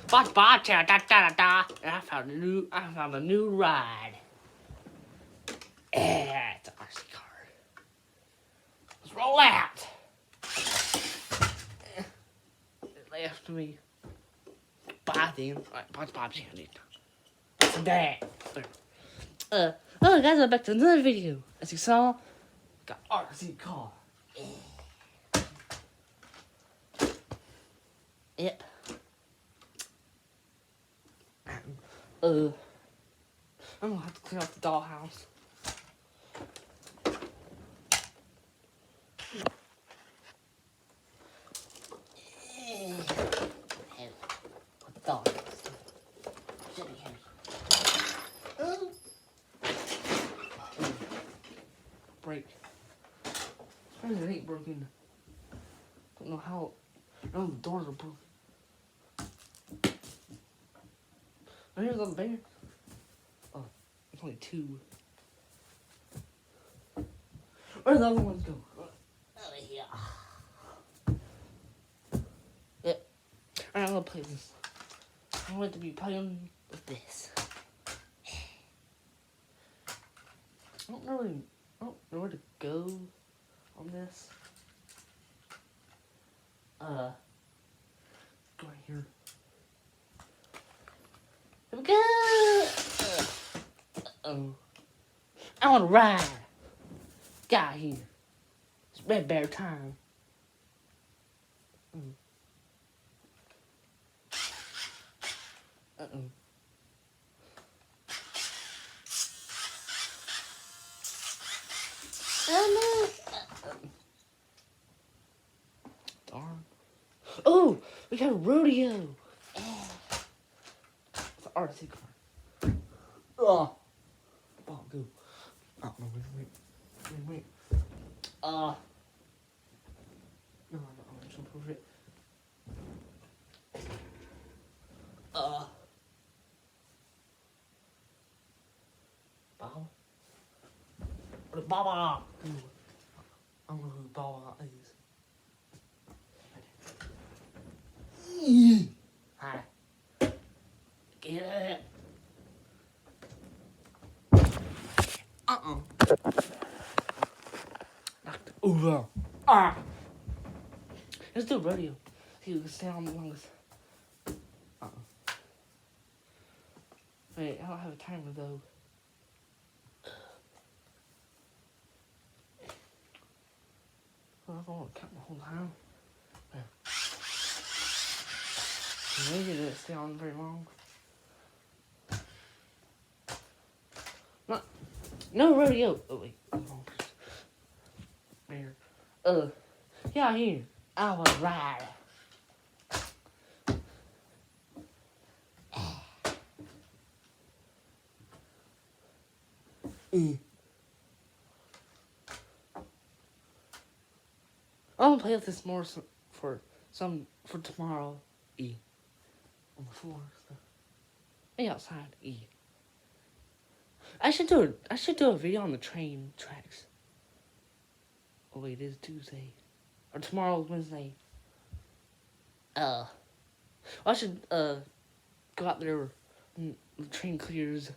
Bot bot da da da da. And I found a new ride. Yeah, it's an RC car. Let's roll out. It left me. Bye then. Alright, bye bye. That's that. Oh guys, I'm back to another video. As you saw, got RC car. Yep. I'm gonna have to clean up the dollhouse. Put the dollhouse. Should be heavy. Break. Surprised it ain't broken. Don't know how. No, the doors are broken. Oh, here's all the bears. Oh, there's only two. Where'd the other ones go? Over here. Yep. Alright, I'm gonna play this. I want to be playing with this. I don't know where to go on this. Go right here. Here we go! Uh-oh. I want to ride. Got here. It's Red Bear time. Uh-oh. Oh, no. Darn. Oh, we got a rodeo. It's an RC car. Oh, go. Oh, no, wait. No, I'm just gonna it. Baba. Baba. I don't know who Baba is. Hi. Get it. Knocked it over. Let's do a rodeo. See who can stay on the longest. Wait, I don't have a timer though. I don't want to count the whole time. Maybe it didn't stay on very long. No rodeo. Oh wait. There. Yeah, here. I was right. I'm gonna play with this more for tomorrow. On the floor. Maybe outside. I should do a video on the train tracks. Oh wait, it is Tuesday. Or tomorrow's Wednesday. I should go out there when the train clears.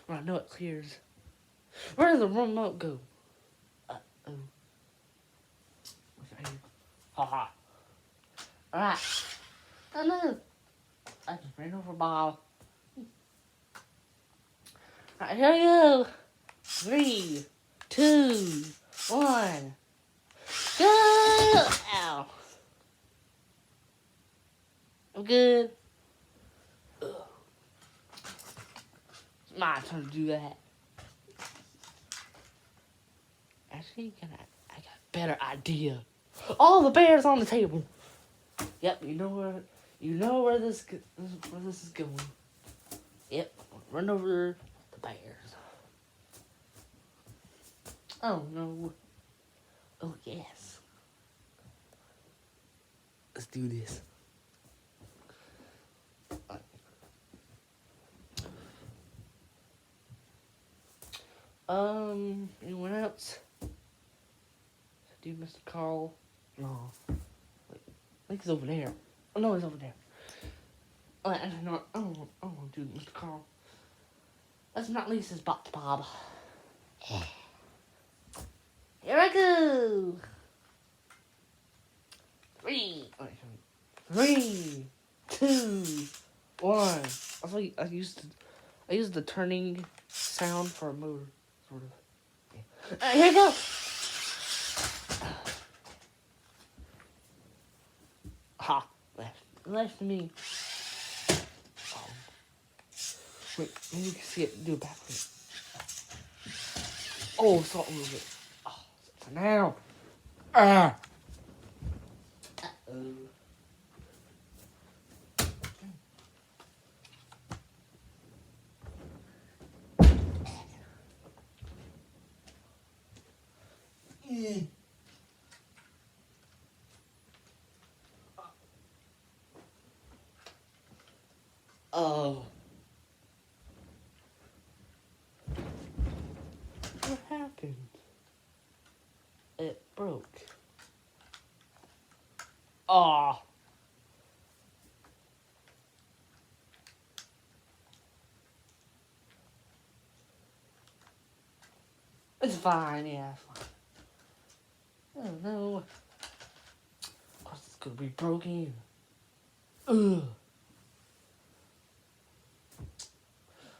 When I know it clears. Where does the remote go? Okay. Haha. Alright. Oh no. I just ran over Bob. Alright, here we go. 3, 2, 1. Go! Ow. I'm good. Ugh. It's my turn to do that. Actually, I got a better idea. All the bears on the table. Yep, you know where this is going. Yep, run over the bears. Oh no. Oh yes. Let's do this. Anyone else? Do Mr. Carl? No. Wait, I think he's over there. Oh, no, it's over there. Oh, actually, no, I don't want to do Mr. Carl. Let's not least his Bob. Here I go. 3, 2, 1. I used the turning sound for a motor, sort of. Yeah. Here we go. Ha, left me. Oh. Wait, maybe you can see it. Do it backwards. Oh, salt a little bit. Oh, for now. Ah. Uh-oh. Oh. What happened? It broke. Oh. It's fine, yeah, it's fine. Oh no. Of course it's gonna be broken. Ugh.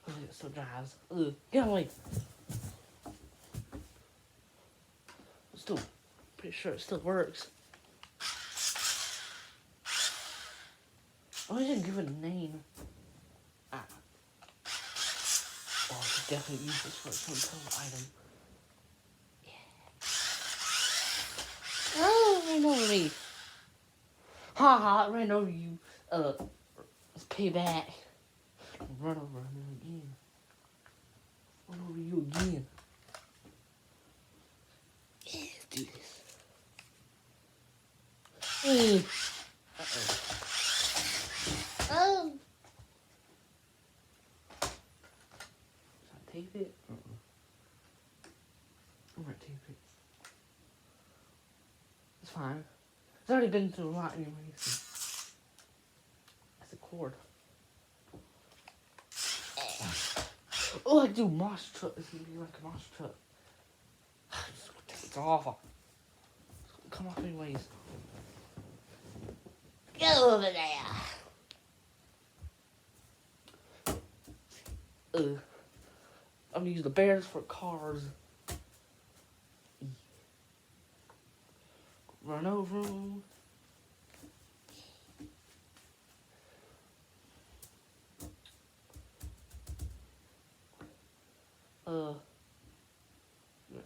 Hopefully it still drives. Ugh. Get away. Still pretty sure it still works. Oh, I didn't give it a name. Ah. Oh, I should definitely use this for some kind of item. Yeah. Oh, ran over me. Ha ha, it ran over you. Let's pay back. Run over me again. Run over you again. Yeah, let's do this. Uh-oh. Oh. Should I tape it? I'm gonna tape it. It's fine. It's already been through a lot anyway, so. That's a cord. Oh, I do mosh truck. It's gonna be like a mosh truck. Just take it off. It's gonna come off anyways. Go over there. I'm gonna use the bears for cars. Run over them.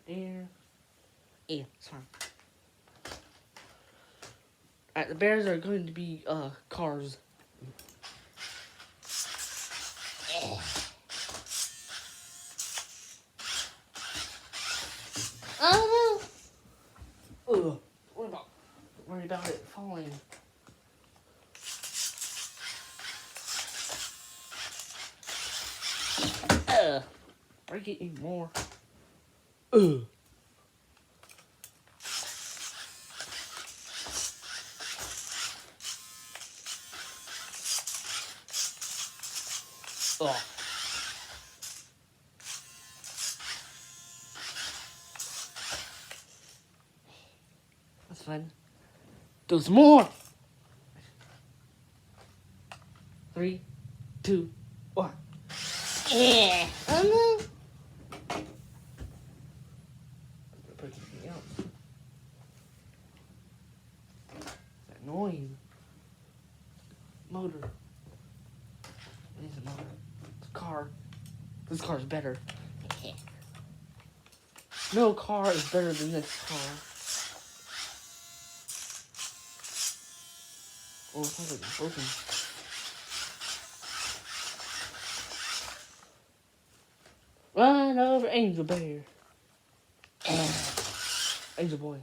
Air. Yeah, it's fine. Alright, the bears are going to be, cars. Oh no! Ugh. Worry about it falling. Break it even more. Ugh. Oh. That's fun. Do some more. 3, 2, 1. Yeah. Oh no. Break anything else. That noise. Motor. It is a motor. It's a car. This car's better. No car is better than this car. Oh, it sounds like it's broken. Run over Angel Bear. Angel Boy.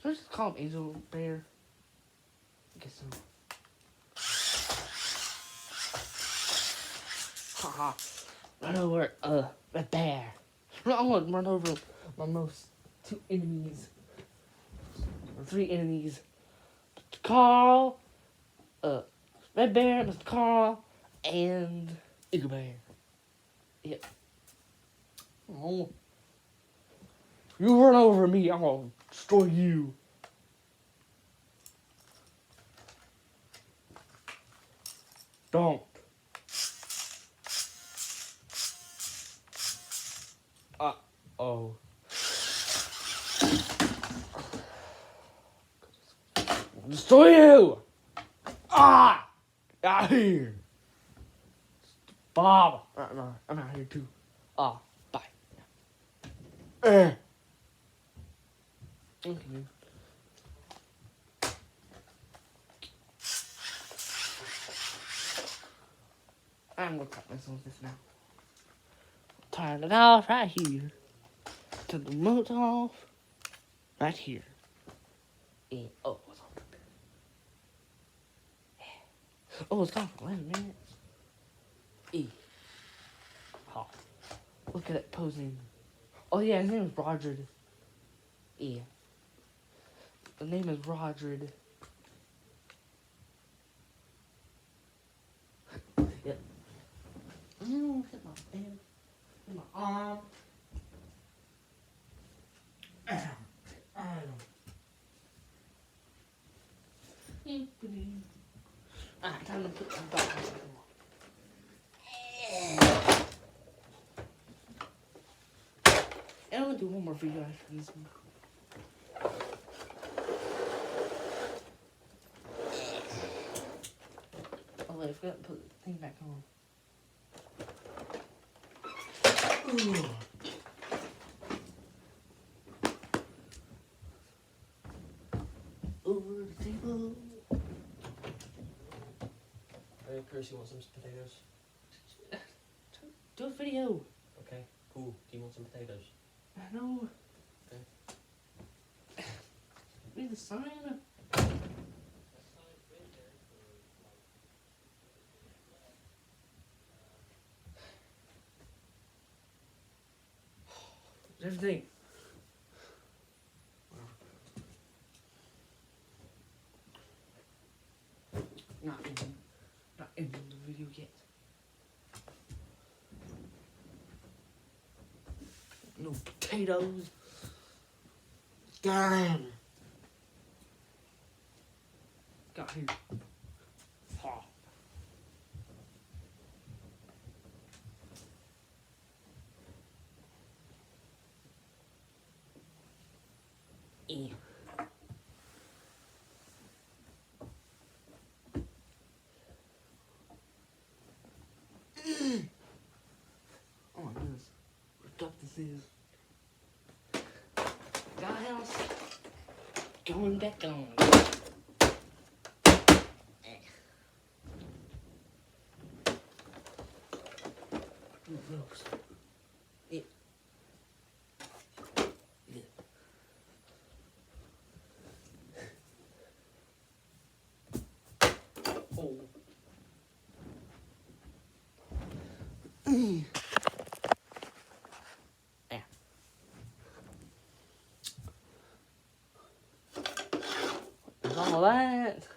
Should I just call him Angel Bear? I guess so. Haha. Run over a bear. No, I'm gonna run over my most 2 enemies. three enemies. Mr. Carl, Red Bear, Mr. Carl, and Eagle Bear. Yep. Oh. You run over me, I'm gonna destroy you. Don't. Uh-oh. Destroy you! Ah! Out here! Bob! No, I'm out here too. Bye. Okay. I'm gonna cut myself this now. Turn it off right here. Turn the remote off right here. And, what's on? Oh, it's gone for 11 minutes. Oh, look at that posing. Oh yeah, his name is Roger. Yeah. The name is Roger. Yep. Hit my hand. Hit my arm. Alright, time to put my dog on. And I'm gonna do one more video after this one. Oh wait, I forgot to put the thing back on. Over the table. Hey, Chris, you want some potatoes? Do a video. Okay, cool. Do you want some potatoes? I know. Okay. Read the sign. Everything. Not ending the video yet. No potatoes. Damn. Got here. Ha. Yeah. Oh my goodness. What tough this is. Got a house. Going back on. Gross. Yeah. Yeah. Oh. Yeah. There's all that.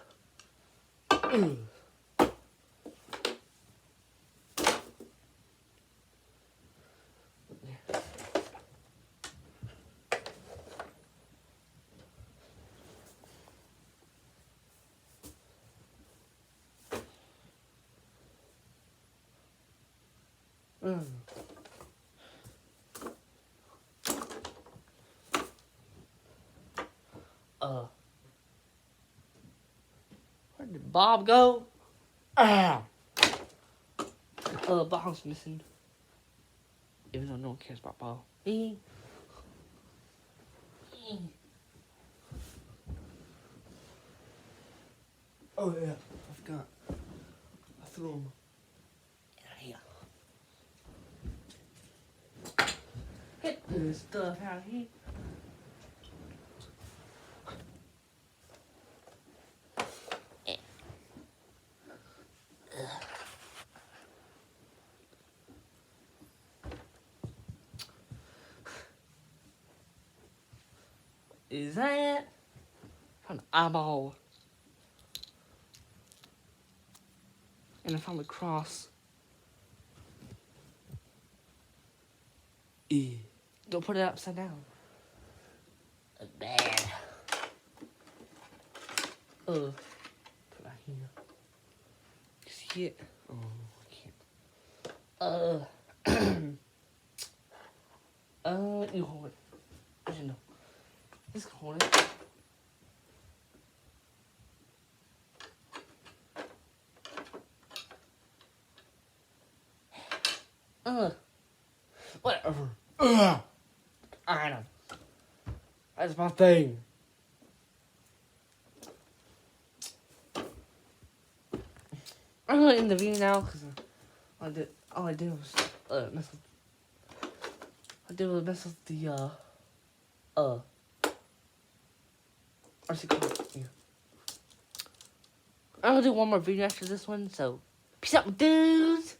Where did Bob go? Bob's missing. Even though no one cares about Bob. Oh yeah, I forgot. I threw him. Here. Get this stuff out of here. Is that an eyeball. And I found the cross. Don't put it upside down. That's bad. Put it here. See it? Oh, I can't. You hold it. Actually, no. Just hold it. Whatever. I know. That's my thing. I'm gonna end the video now because all I did was mess with. I did was mess with the what's it called? Yeah. I'm gonna do one more video after this one. So peace out, dudes.